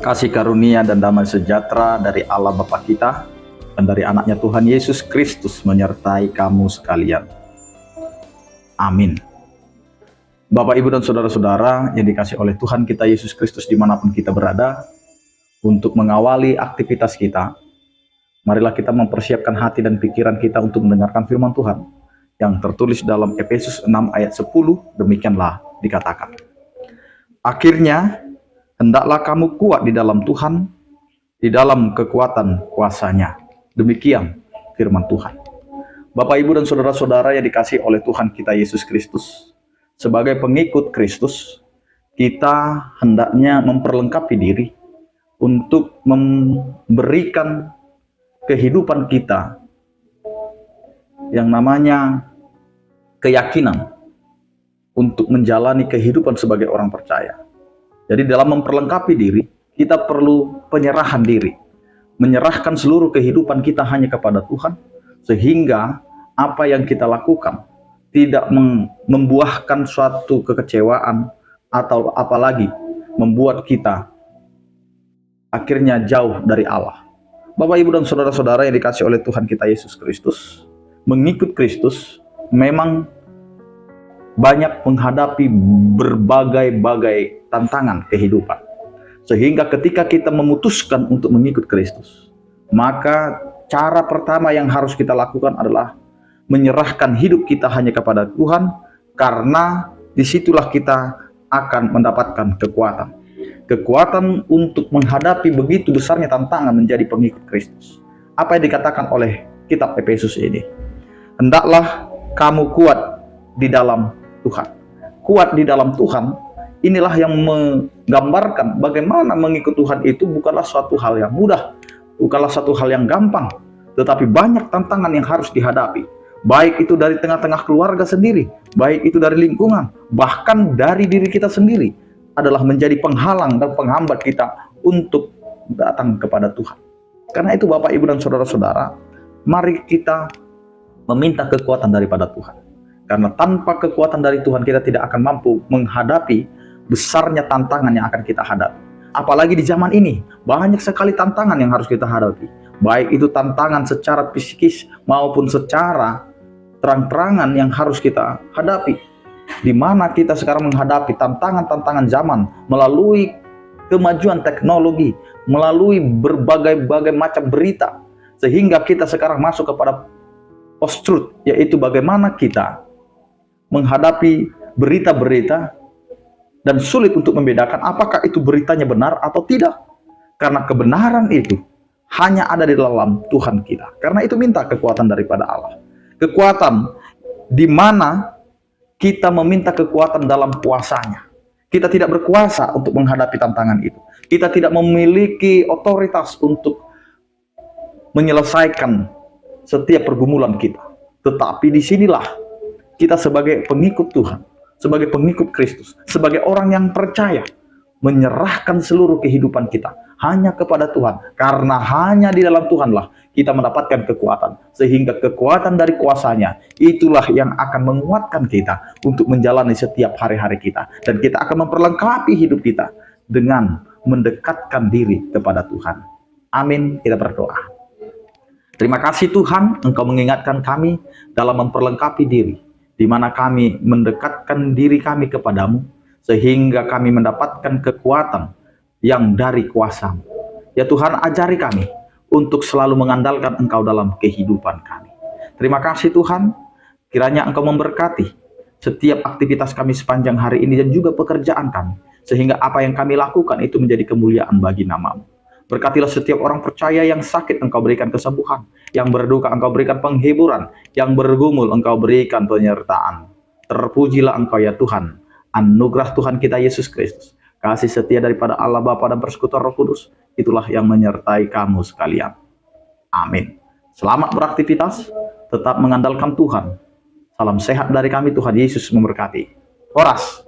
Kasih karunia dan damai sejahtera dari Allah Bapa kita dan dari anaknya Tuhan Yesus Kristus menyertai kamu sekalian. Amin. Bapak, Ibu, dan saudara-saudara yang dikasih oleh Tuhan kita Yesus Kristus dimanapun kita berada, untuk mengawali aktivitas kita, marilah kita mempersiapkan hati dan pikiran kita untuk mendengarkan firman Tuhan yang tertulis dalam Efesus 6 ayat 10, demikianlah dikatakan. Akhirnya, hendaklah kamu kuat di dalam Tuhan, di dalam kekuatan kuasa-Nya. Demikian firman Tuhan. Bapak, Ibu, dan saudara-saudara yang dikasih oleh Tuhan kita Yesus Kristus, sebagai pengikut Kristus, kita hendaknya memperlengkapi diri untuk memberikan kehidupan kita yang namanya keyakinan untuk menjalani kehidupan sebagai orang percaya. Jadi dalam memperlengkapi diri, kita perlu penyerahan diri, menyerahkan seluruh kehidupan kita hanya kepada Tuhan, sehingga apa yang kita lakukan tidak membuahkan suatu kekecewaan atau apalagi membuat kita akhirnya jauh dari Allah. Bapak, Ibu, dan saudara-saudara yang dikasih oleh Tuhan kita Yesus Kristus, mengikut Kristus memang banyak menghadapi berbagai-bagai tantangan kehidupan. Sehingga ketika kita memutuskan untuk mengikut Kristus, maka cara pertama yang harus kita lakukan adalah menyerahkan hidup kita hanya kepada Tuhan, karena disitulah kita akan mendapatkan kekuatan. Kekuatan untuk menghadapi begitu besarnya tantangan menjadi pengikut Kristus. Apa yang dikatakan oleh kitab Efesus ini? Hendaklah kamu kuat di dalam Tuhan. Kuat di dalam Tuhan, inilah yang menggambarkan bagaimana mengikut Tuhan itu bukanlah suatu hal yang mudah, bukanlah suatu hal yang gampang, tetapi banyak tantangan yang harus dihadapi. Baik itu dari tengah-tengah keluarga sendiri, baik itu dari lingkungan, bahkan dari diri kita sendiri, adalah menjadi penghalang dan penghambat kita untuk datang kepada Tuhan. Karena itu Bapak, Ibu, dan saudara-saudara, mari kita meminta kekuatan daripada Tuhan. Karena tanpa kekuatan dari Tuhan, kita tidak akan mampu menghadapi besarnya tantangan yang akan kita hadapi. Apalagi di zaman ini, banyak sekali tantangan yang harus kita hadapi. Baik itu tantangan secara psikis maupun secara terang-terangan yang harus kita hadapi. Di mana kita sekarang menghadapi tantangan-tantangan zaman melalui kemajuan teknologi, melalui berbagai macam berita, sehingga kita sekarang masuk kepada post-truth, yaitu bagaimana kita menghadapi berita-berita dan sulit untuk membedakan apakah itu beritanya benar atau tidak. Karena kebenaran itu hanya ada di dalam Tuhan kita. Karena itu minta kekuatan daripada Allah. Kekuatan di mana kita meminta kekuatan dalam kuasa-Nya. Kita tidak berkuasa untuk menghadapi tantangan itu. Kita tidak memiliki otoritas untuk menyelesaikan setiap pergumulan kita. Tetapi disinilah kita sebagai pengikut Tuhan, sebagai pengikut Kristus, sebagai orang yang percaya, menyerahkan seluruh kehidupan kita hanya kepada Tuhan. Karena hanya di dalam Tuhanlah kita mendapatkan kekuatan. Sehingga kekuatan dari kuasa-Nya itulah yang akan menguatkan kita untuk menjalani setiap hari-hari kita. Dan kita akan memperlengkapi hidup kita dengan mendekatkan diri kepada Tuhan. Amin. Kita berdoa. Terima kasih Tuhan, Engkau mengingatkan kami dalam memperlengkapi diri, di mana kami mendekatkan diri kami kepadamu, sehingga kami mendapatkan kekuatan yang dari kuasa-Mu. Ya Tuhan, ajari kami untuk selalu mengandalkan Engkau dalam kehidupan kami. Terima kasih Tuhan, kiranya Engkau memberkati setiap aktivitas kami sepanjang hari ini dan juga pekerjaan kami, sehingga apa yang kami lakukan itu menjadi kemuliaan bagi nama-Mu. Berkatilah setiap orang percaya yang sakit, Engkau berikan kesembuhan, yang berduka Engkau berikan penghiburan, yang bergumul Engkau berikan penyertaan. Terpujilah Engkau ya Tuhan. Anugerah Tuhan kita Yesus Kristus, kasih setia daripada Allah Bapa dan persekutuan Roh Kudus, itulah yang menyertai kamu sekalian. Amin. Selamat beraktivitas, tetap mengandalkan Tuhan. Salam sehat dari kami, Tuhan Yesus memberkati. Horas.